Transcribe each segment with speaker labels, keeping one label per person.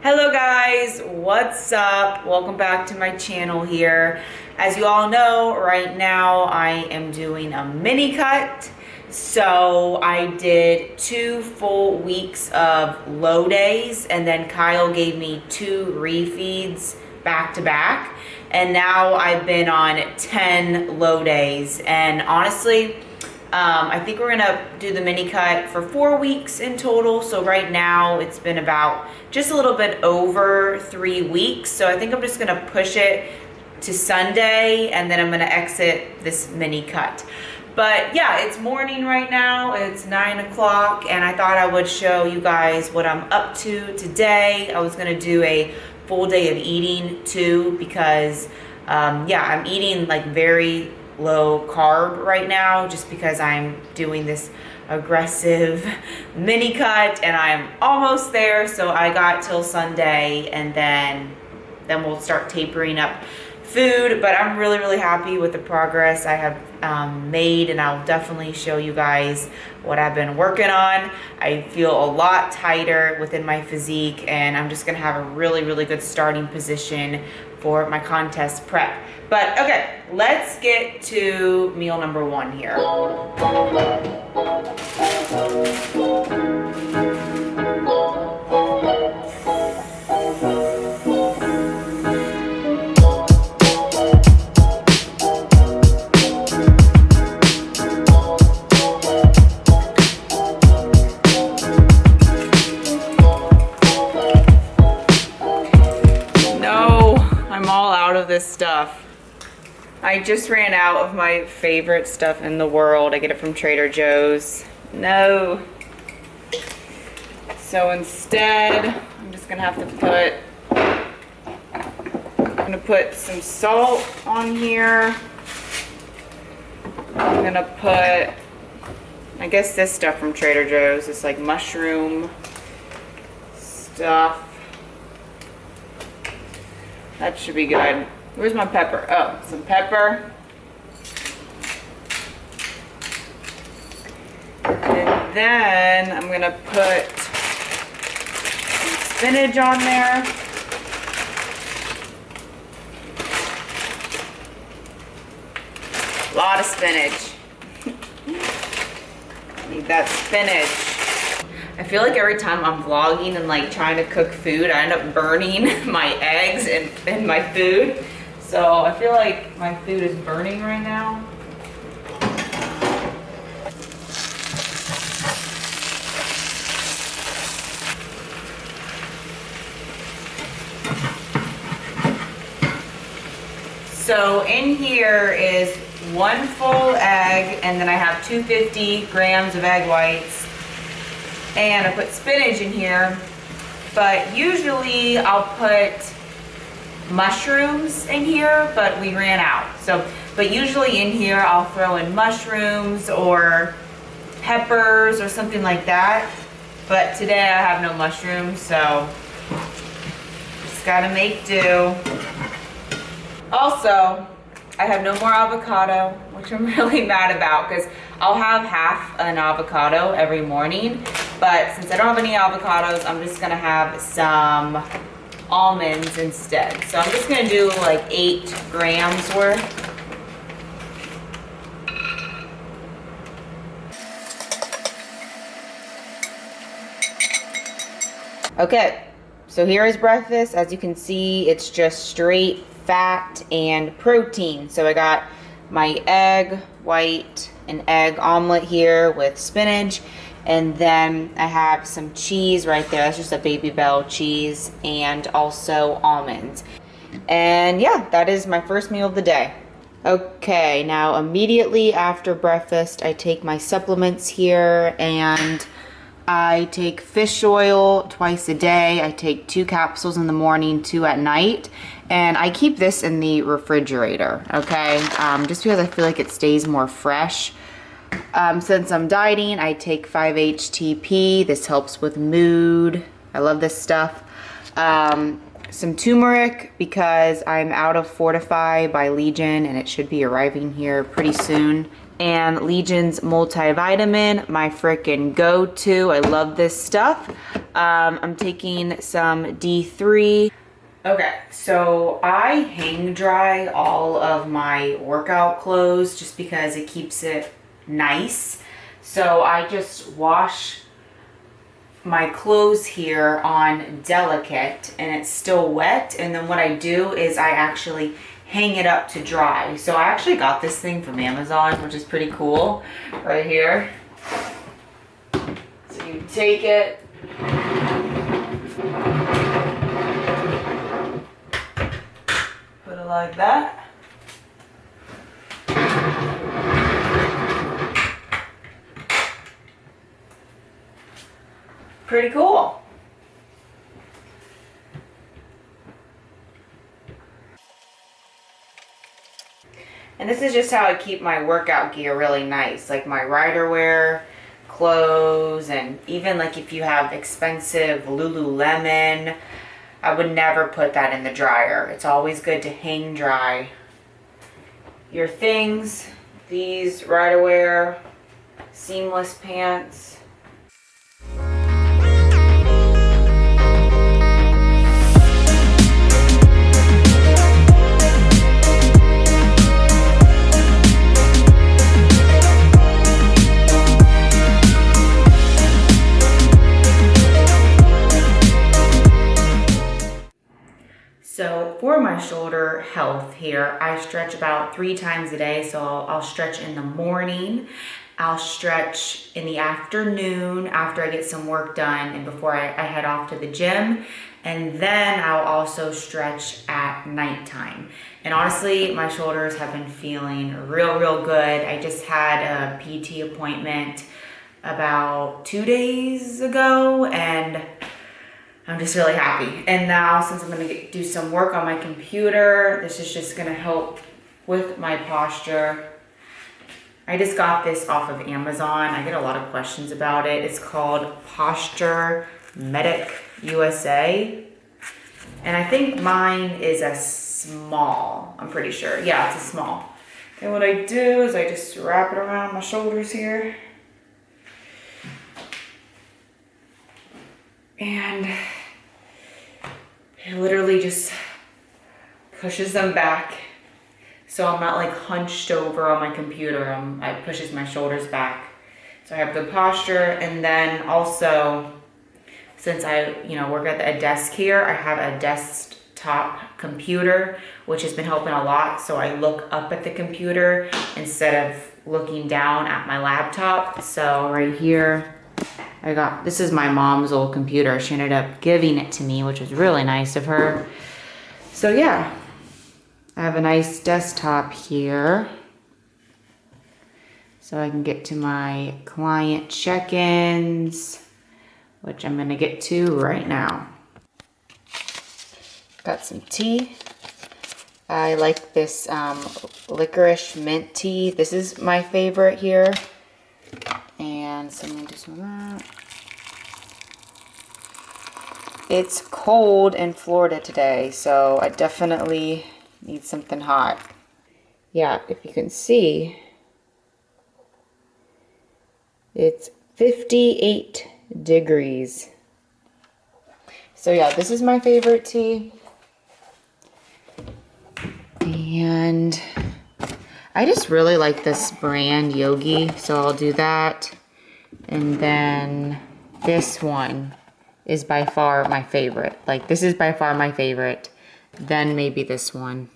Speaker 1: Hello guys, what's up? Welcome back to my channel here. As you all know, right now I am doing a mini cut. So I did 2 full weeks of low days, and then Kyle gave me 2 refeeds back to back. And now I've been on 10 low days. And honestly, I think we're gonna do the mini cut for 4 weeks in total. So right now it's been about just a little bit over 3 weeks. So I think I'm just gonna push it to Sunday, and then I'm gonna exit this mini cut. But yeah, it's morning right now. It's 9 o'clock, and I thought I would show you guys what I'm up to today. I was gonna do a full day of eating too, because yeah, I'm eating like very low carb right now just because I'm doing this aggressive mini cut and I'm almost there. So I got till Sunday, and then we'll start tapering up food. But I'm really happy with the progress I have made, and I'll definitely show you guys what I've been working on. I feel a lot tighter within my physique, and I'm just gonna have a really good starting position for my contest prep. But okay, let's get to meal number 1 here. No, I'm all out of this stuff. I just ran out of my favorite stuff in the world. I get it from Trader Joe's. No. So instead, I'm just gonna have to put some salt on here. I'm gonna put, I guess this stuff from Trader Joe's, it's like mushroom stuff. That should be good. Where's my pepper? Oh, some pepper. And then I'm gonna put some spinach on there. A lot of spinach. Need that spinach. I feel like every time I'm vlogging and like trying to cook food, I end up burning my eggs and my food. So I feel like my food is burning right now. So in here is 1 full egg, and then I have 250 grams of egg whites. And I put spinach in here, but usually I'll put mushrooms in here, but we ran out. So, but usually in here I'll throw in mushrooms or peppers or something like that. But today I have no mushrooms, so just gotta make do. Also, I have no more avocado, which I'm really mad about, because I'll have half an avocado every morning. But since I don't have any avocados, I'm just gonna have some almonds instead. So I'm just gonna do like 8 grams worth. Okay, so here is breakfast. As you can see, it's just straight fat and protein. So I got my egg white and egg omelet here with spinach. And then I have some cheese right there. That's just a Baby Bell cheese, and also almonds. And yeah, that is my first meal of the day. Okay, now immediately after breakfast, I take my supplements here, and I take fish oil twice a day. I take 2 capsules in the morning, 2 at night. And I keep this in the refrigerator, okay? Just because I feel like it stays more fresh. Since I'm dieting, I take 5-HTP. This helps with mood. I love this stuff. Some turmeric, because I'm out of Fortify by Legion, and it should be arriving here pretty soon. And Legion's multivitamin, my frickin' go-to. I love this stuff. I'm taking some D3. Okay, so I hang dry all of my workout clothes just because it keeps it nice. So I just wash my clothes here on Delicate and it's still wet, and then what I do is I actually hang it up to dry. So I actually got this thing from Amazon, which is pretty cool, right here. So you take it, put it like that. Pretty cool. And this is just how I keep my workout gear really nice, like my rider wear, clothes, and even like if you have expensive Lululemon, I would never put that in the dryer. It's always good to hang dry your things. These rider wear, seamless pants. So for my shoulder health here, I stretch about 3 times a day. So I'll stretch in the morning, I'll stretch in the afternoon after I get some work done and before I head off to the gym. And then I'll also stretch at nighttime. And honestly, my shoulders have been feeling real good. I just had a PT appointment about 2 days ago and I'm just really happy. And now since I'm gonna do some work on my computer, this is just gonna help with my posture. I just got this off of Amazon. I get a lot of questions about it. It's called Posture Medic USA. And I think mine is a small, I'm pretty sure. Yeah, it's a small. And what I do is I just wrap it around my shoulders here. And it literally just pushes them back. So I'm not like hunched over on my computer. It pushes my shoulders back. So I have good posture. And then also, since I work at a desk here, I have a desktop computer, which has been helping a lot. So I look up at the computer instead of looking down at my laptop. So right here, this is my mom's old computer. She ended up giving it to me, which was really nice of her. So yeah, I have a nice desktop here. So I can get to my client check-ins, which I'm gonna get to right now. Got some tea. I like this licorice mint tea. This is my favorite here. And so I'm gonna do some of that. It's cold in Florida today, so I definitely need something hot. Yeah, if you can see, it's 58 degrees. So yeah, this is my favorite tea. And I just really like this brand, Yogi, so I'll do that. And then this one is by far my favorite. Like, this is by far my favorite. Then maybe this one.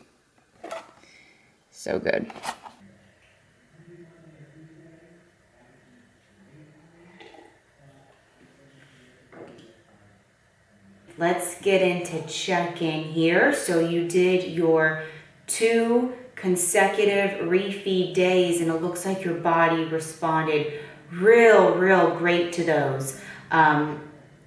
Speaker 1: So good. Let's get into check-in here. So you did your 2 consecutive refeed days and it looks like your body responded real great to those.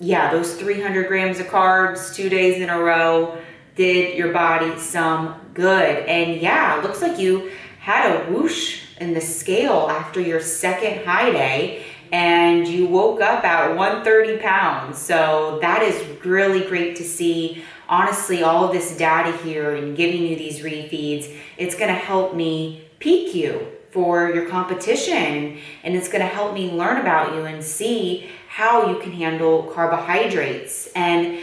Speaker 1: Yeah, those 300 grams of carbs 2 days in a row did your body some good. And yeah, it looks like you had a whoosh in the scale after your second high day and you woke up at 130 pounds. So that is really great to see. Honestly, all of this data here and giving you these refeeds, it's gonna help me peak you for your competition, and it's going to help me learn about you and see how you can handle carbohydrates. And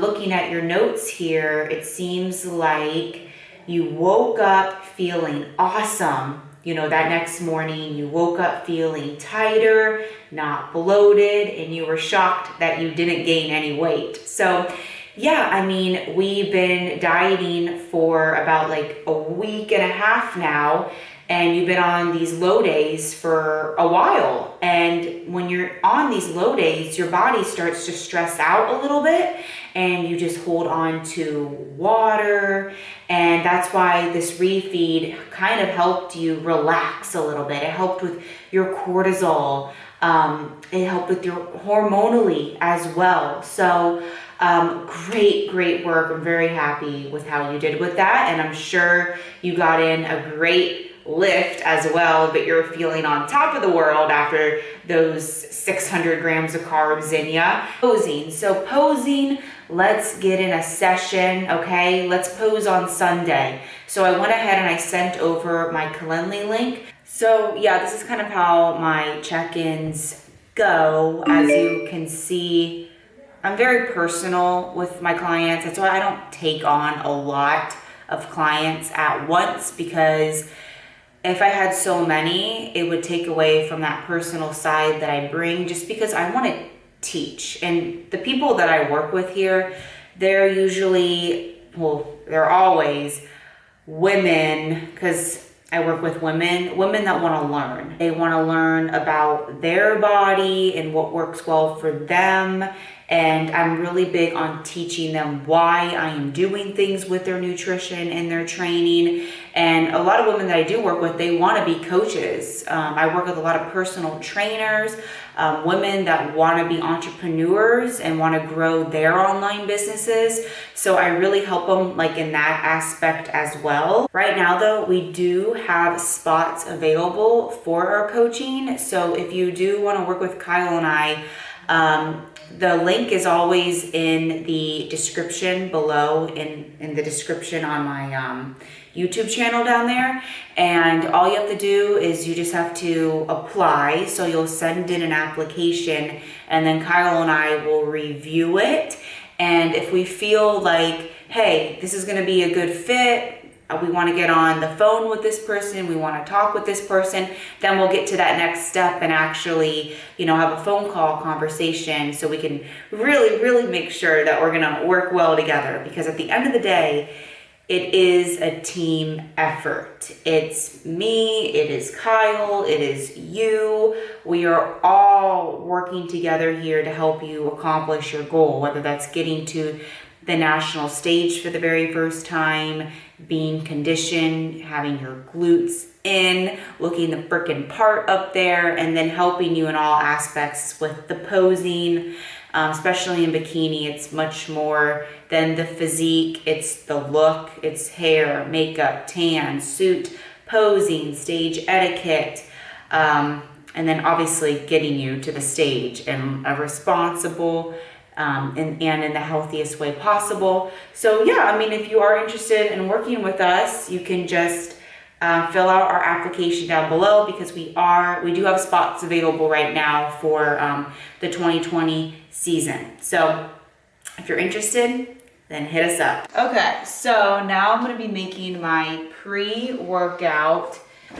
Speaker 1: looking at your notes here, it seems like you woke up feeling awesome. You know, that next morning you woke up feeling tighter, not bloated, and you were shocked that you didn't gain any weight. So yeah, I mean, we've been dieting for about like a week and a half now, and you've been on these low days for a while. And when you're on these low days, your body starts to stress out a little bit, and you just hold on to water. And that's why this refeed kind of helped you relax a little bit. It helped with your cortisol. It helped with your hormonally as well. So great work. I'm very happy with how you did with that. And I'm sure you got in a great lift as well, but you're feeling on top of the world after those 600 grams of carbs in ya. Posing. So posing, let's get in a session, okay? Let's pose on Sunday. So I went ahead and I sent over my Calendly link. So yeah, this is kind of how my check-ins go. As you can see, I'm very personal with my clients. That's why I don't take on a lot of clients at once, because if I had so many, it would take away from that personal side that I bring, just because I want to teach. And the people that I work with here, they're usually, well, they're always women, because I work with women that want to learn. They want to learn about their body and what works well for them. And I'm really big on teaching them why I am doing things with their nutrition and their training. And a lot of women that I do work with, they want to be coaches. I work with a lot of personal trainers, women that want to be entrepreneurs and want to grow their online businesses. So I really help them like in that aspect as well. Right now though, we do have spots available for our coaching. So if you do want to work with Kyle and I, the link is always in the description below, in the description on my YouTube channel down there. And all you have to do is you just have to apply. So you'll send in an application, and then Kyle and I will review it. And if we feel like, hey, this is going to be a good fit, we want to get on the phone with this person, we want to talk with this person, then we'll get to that next step and actually, you know, have a phone call conversation so we can really make sure that we're going to work well together. Because at the end of the day, it is a team effort. It's me, it is Kyle, it is you. We are all working together here to help you accomplish your goal, whether that's getting to the national stage for the very first time, being conditioned, having your glutes in, looking the frickin' part up there, and then helping you in all aspects with the posing, especially in bikini. It's much more than the physique. It's the look, it's hair, makeup, tan, suit, posing, stage etiquette, and then obviously getting you to the stage in a responsible and in the healthiest way possible. So yeah, I mean, if you are interested in working with us, you can just fill out our application down below, because we do have spots available right now for the 2020 season. So if you're interested, then hit us up. Okay, so now I'm gonna be making my pre-workout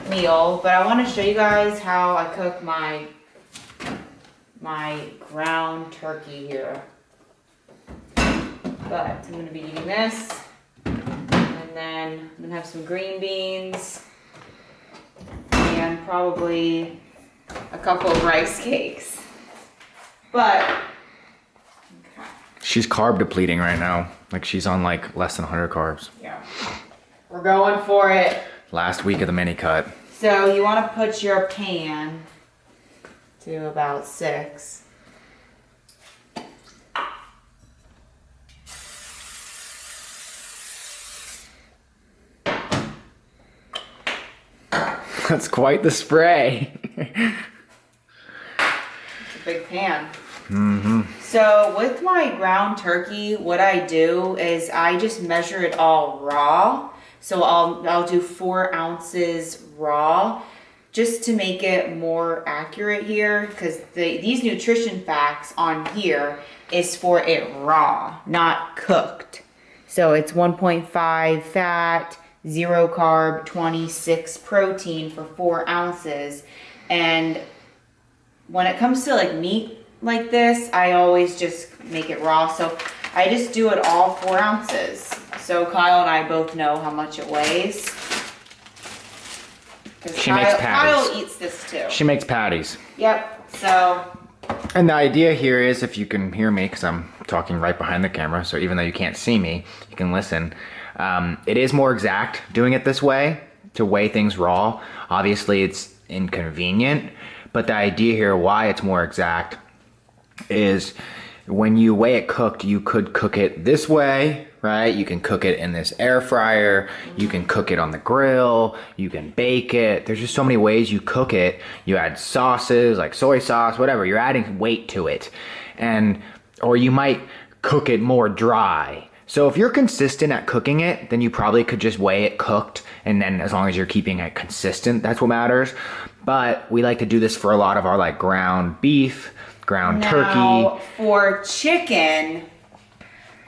Speaker 1: meal, but I want to show you guys how I cook my ground turkey here. But I'm going to be eating this, and then I'm going to have some green beans and probably a couple of rice cakes. But okay.
Speaker 2: She's carb depleting right now. Like she's on like less than 100 carbs.
Speaker 1: Yeah, we're going for it.
Speaker 2: Last week of the mini cut.
Speaker 1: So you want to put your pan to about 6.
Speaker 2: That's quite the spray.
Speaker 1: It's a big pan.
Speaker 2: Mm-hmm.
Speaker 1: So with my ground turkey, what I do is I just measure it all raw. So I'll do 4 ounces raw, just to make it more accurate here, because these nutrition facts on here is for it raw, not cooked. So it's 1.5 fat, 0 carb, 26 protein for 4 ounces. And when it comes to like meat like this, I always just make it raw. So I just do it all 4 ounces. So Kyle and I both know how much it weighs.
Speaker 2: She makes patties.
Speaker 1: Kyle eats this too.
Speaker 2: She makes patties.
Speaker 1: Yep, so.
Speaker 2: And the idea here is, if you can hear me, because I'm talking right behind the camera, so even though you can't see me, you can listen. It is more exact doing it this way, to weigh things raw. Obviously it's inconvenient, but the idea here why it's more exact is when you weigh it cooked, you could cook it this way, right? You can cook it in this air fryer, you can cook it on the grill, you can bake it. There's just so many ways you cook it. You add sauces like soy sauce, whatever, you're adding weight to it. Or you might cook it more dry. So if you're consistent at cooking it, then you probably could just weigh it cooked, and then as long as you're keeping it consistent, that's what matters. But we like to do this for a lot of our like ground beef, ground turkey.
Speaker 1: For chicken,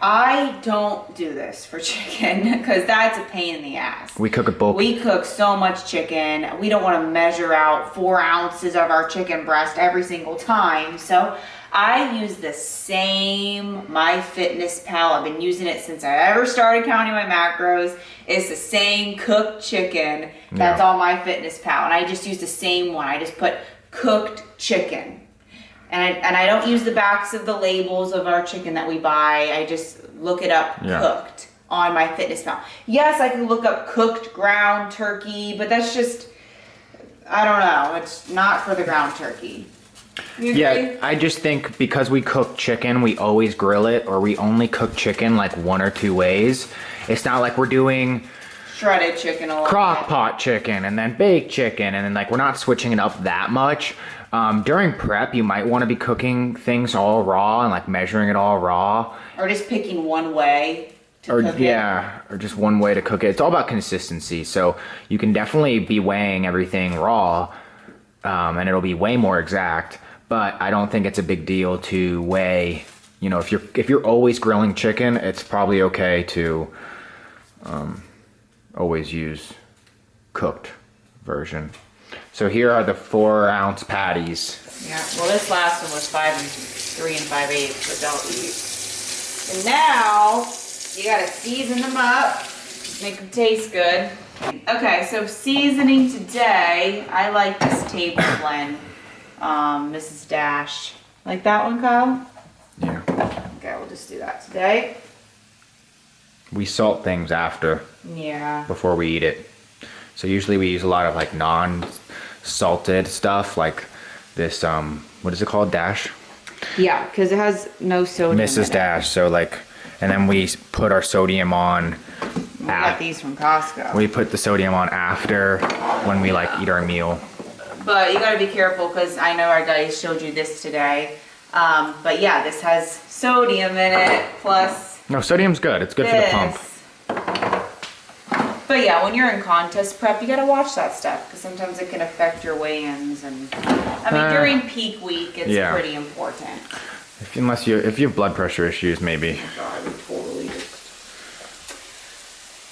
Speaker 1: I don't do this for chicken because that's a pain in the ass.
Speaker 2: We cook it bulk.
Speaker 1: We cook so much chicken. We don't want to measure out 4 ounces of our chicken breast every single time. So I use the same MyFitnessPal. I've been using it since I ever started counting my macros. It's the same cooked chicken that's on MyFitnessPal. And I just use the same one. I just put cooked chicken. And I don't use the backs of the labels of our chicken that we buy. I just look it up cooked on MyFitnessPal. Yes, I can look up cooked ground turkey, but that's just, I don't know. It's not for the ground turkey. You agree?
Speaker 2: Yeah, I just think because we cook chicken, we always grill it, or we only cook chicken like 1 or 2 ways. It's not like we're doing
Speaker 1: shredded chicken a lot.
Speaker 2: Crock pot chicken and then baked chicken, and then like we're not switching it up that much. During prep, you might want to be cooking things all raw and like measuring it all raw.
Speaker 1: Or just picking one way to cook it.
Speaker 2: Or just one way to cook it. It's all about consistency. So you can definitely be weighing everything raw, and it'll be way more exact. But I don't think it's a big deal to weigh. You know, if you're always grilling chicken, it's probably okay to always use cooked version. So here are the 4 ounce patties.
Speaker 1: Yeah, well this last one was 3 5/8, but don't eat. And now you gotta season them up, make them taste good. Okay, so seasoning today, I like this table blend, Mrs. Dash. Like that one, Kyle?
Speaker 2: Yeah.
Speaker 1: Okay, we'll just do that today.
Speaker 2: We salt things after.
Speaker 1: Yeah.
Speaker 2: Before we eat it. So usually we use a lot of like non-salted stuff, like this, what is it called? Dash?
Speaker 1: Yeah, because it has no sodium
Speaker 2: Mrs.
Speaker 1: in
Speaker 2: Dash. So like, and then we put our sodium on.
Speaker 1: We got these from Costco.
Speaker 2: We put the sodium on after when we like eat our meal.
Speaker 1: But you gotta be careful because I know our guys showed you this today. But yeah, this has sodium in it, plus
Speaker 2: No, sodium's good. It's good for the pump.
Speaker 1: But yeah, when you're in contest prep, you gotta watch that stuff because sometimes it can affect your weigh-ins, and I mean during peak week, it's pretty important.
Speaker 2: If you have blood pressure issues, maybe.
Speaker 1: Oh God, we totally just.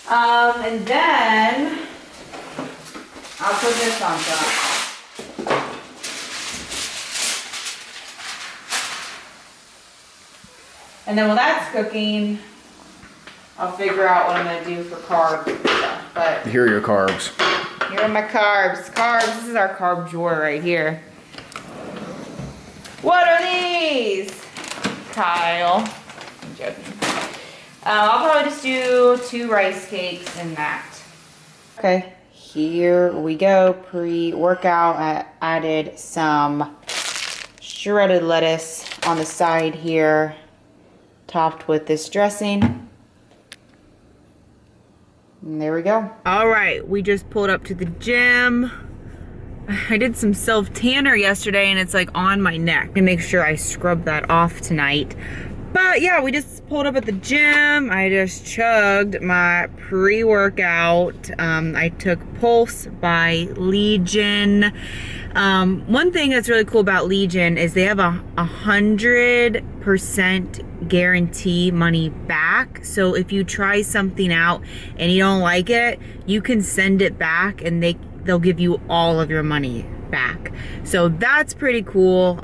Speaker 1: And then I'll put this on top. And then while that's cooking, I'll figure out what I'm gonna do for carbs and stuff. But
Speaker 2: Here are your carbs.
Speaker 1: here are my carbs. Carbs, this is our carb drawer right here. What are these? Tile. I'm joking. I'll probably just do 2 rice cakes and that. Okay, here we go. Pre-workout, I added some shredded lettuce on the side here, topped with this dressing. And there we go. All right, we just pulled up to the gym. I did some self-tanner yesterday and it's like on my neck. And make sure I scrub that off tonight. But yeah, we just pulled up at the gym. I just chugged my pre-workout. I took Pulse by Legion. One thing that's really cool about Legion is they have a 100% guarantee money back. So if you try something out and you don't like it, you can send it back and they'll give you all of your money back. So that's pretty cool.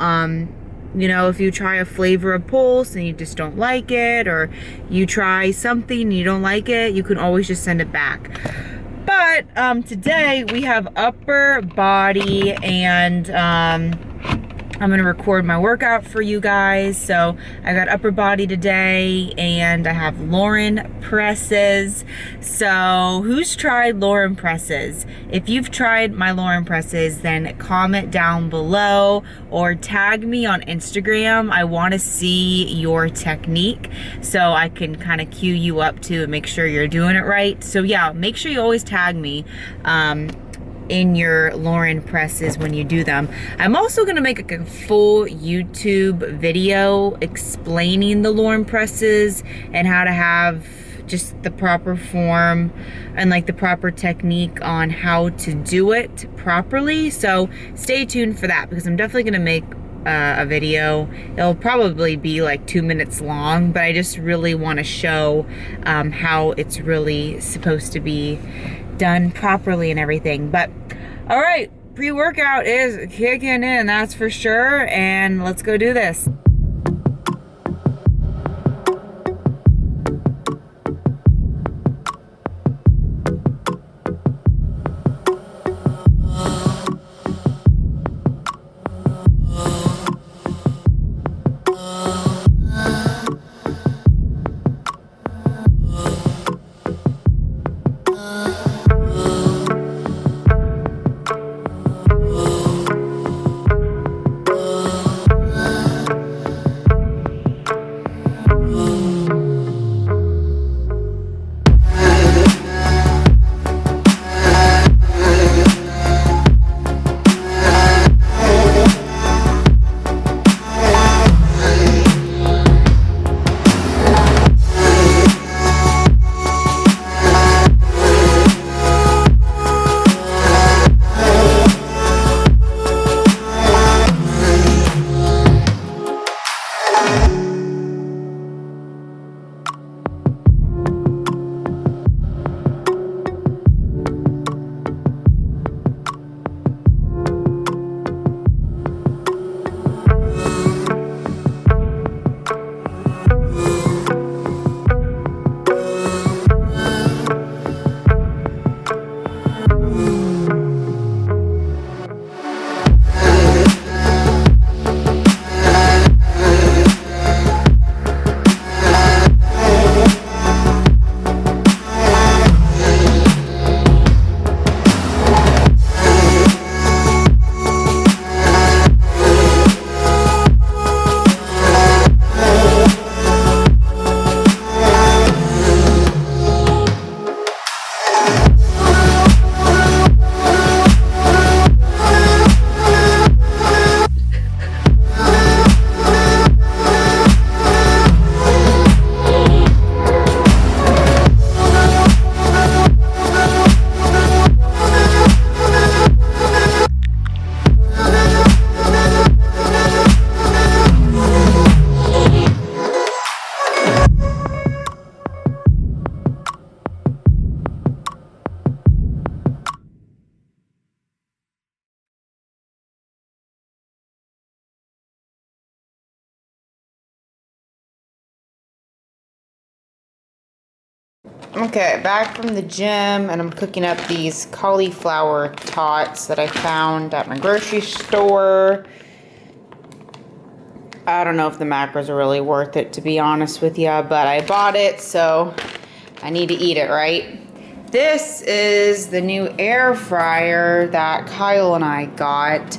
Speaker 1: You know, if you try a flavor of Pulse and you just don't like it, or you try something and you don't like it, you can always just send it back. But today we have upper body, and I'm gonna record my workout for you guys. So I got upper body today, and I have Lauren presses. So who's tried Lauren presses? If you've tried my Lauren presses, then comment down below or tag me on Instagram. I want to see your technique so I can kind of cue you up to and make sure you're doing it right. So yeah, make sure you always tag me in your Lauren presses when you do them. I'm also gonna make a full YouTube video explaining the Lauren presses and how to have just the proper form and like the proper technique on how to do it properly. So stay tuned for that, because I'm definitely gonna make a video. It'll probably be like 2 minutes long, but I just really want to show how it's really supposed to be done properly and everything. But all right, pre-workout is kicking in, that's for sure, and let's go do this. Okay, back from the gym, and I'm cooking up these cauliflower tots that I found at my grocery store. I don't know if the macros are really worth it, to be honest with you, but I bought it, so I need to eat it, right? This is the new air fryer that Kyle and I got.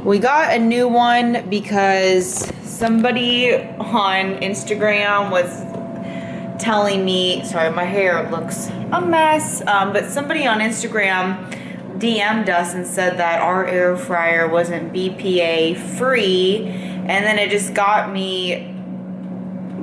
Speaker 1: We got a new one because somebody on Instagram was telling me, sorry, my hair looks a mess, but somebody on Instagram DM'd us and said that our air fryer wasn't BPA free, And then it just got me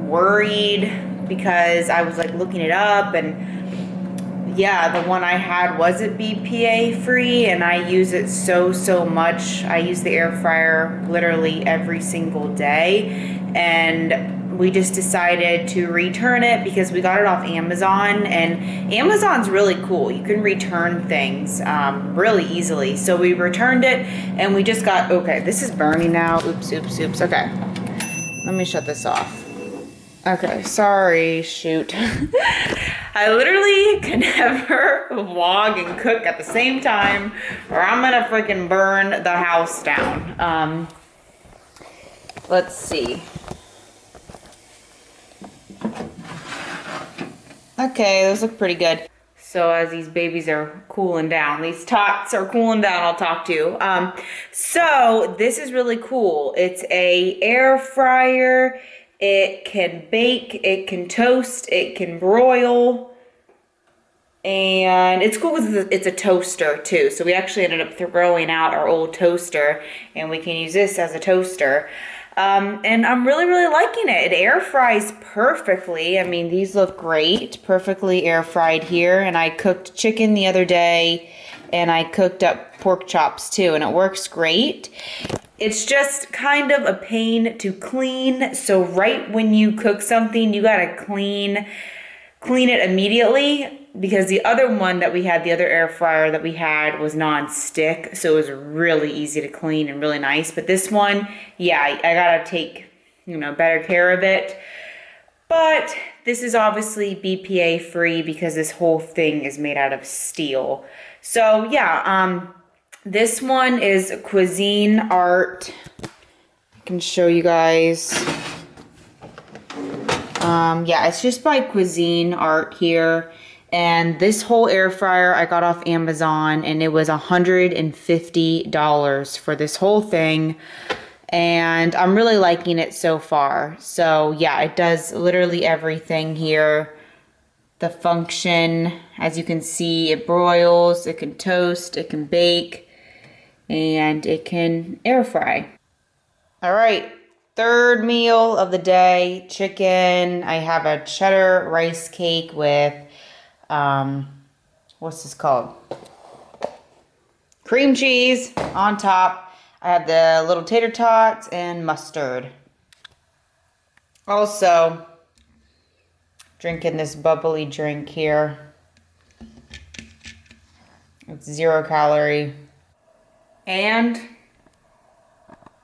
Speaker 1: worried because I was like looking it up, and yeah, the one I had wasn't BPA free, and I use it so much. I use the air fryer literally every single day, and we just decided to return it because we got it off Amazon, and Amazon's really cool. You can return things really easily. So we returned it, and we just got, okay, this is burning now. Oops. Okay, let me shut this off. Okay, sorry, shoot. I literally can never vlog and cook at the same time, or I'm gonna freaking burn the house down. Let's see. Okay, those look pretty good. So as these babies are cooling down, these tots are cooling down, I'll talk to you. So this is really cool. It's a air fryer. It can bake, it can toast, it can broil. And it's cool because it's a toaster too. So we actually ended up throwing out our old toaster, and we can use this as a toaster. And I'm really liking it. It air fries perfectly. I mean, these look great, perfectly air fried here. And I cooked chicken the other day, and I cooked up pork chops too, and it works great. It's just kind of a pain to clean. So right when you cook something, you gotta clean it immediately, because the other one that we had, the other air fryer that we had, was non-stick, so it was really easy to clean and really nice. But this one, yeah, I gotta take, better care of it. But this is obviously BPA free because this whole thing is made out of steel. So yeah, this one is Cuisinart. I can show you guys. Yeah, it's just by Cuisinart here. And this whole air fryer I got off Amazon, and it was $150 for this whole thing. And I'm really liking it so far. So yeah, it does literally everything here. The function, as you can see, it broils, it can toast, it can bake, and it can air fry. All right. Third meal of the day, chicken. I have a cheddar rice cake with, what's this called? Cream cheese on top. I have the little tater tots and mustard. Also, drinking this bubbly drink here. It's 0 calorie. And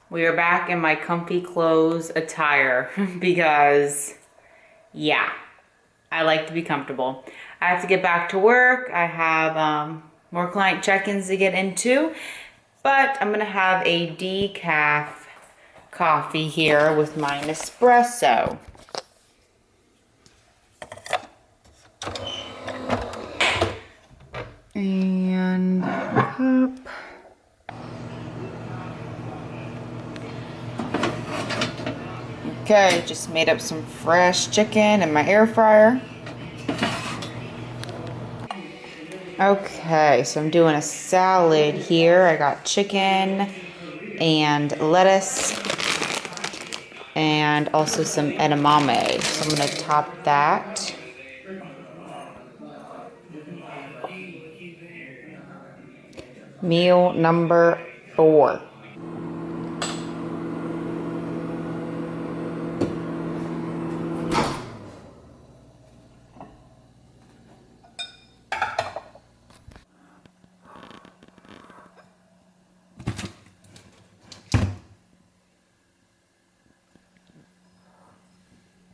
Speaker 1: we are back in my comfy clothes attire because, yeah, I like to be comfortable. I have to get back to work. I have more client check-ins to get into, but I'm gonna have a decaf coffee here with my Nespresso. And cup. Okay, just made up some fresh chicken in my air fryer. Okay, so I'm doing a salad here. I got chicken and lettuce and also some edamame. So I'm gonna top that. Meal number 4.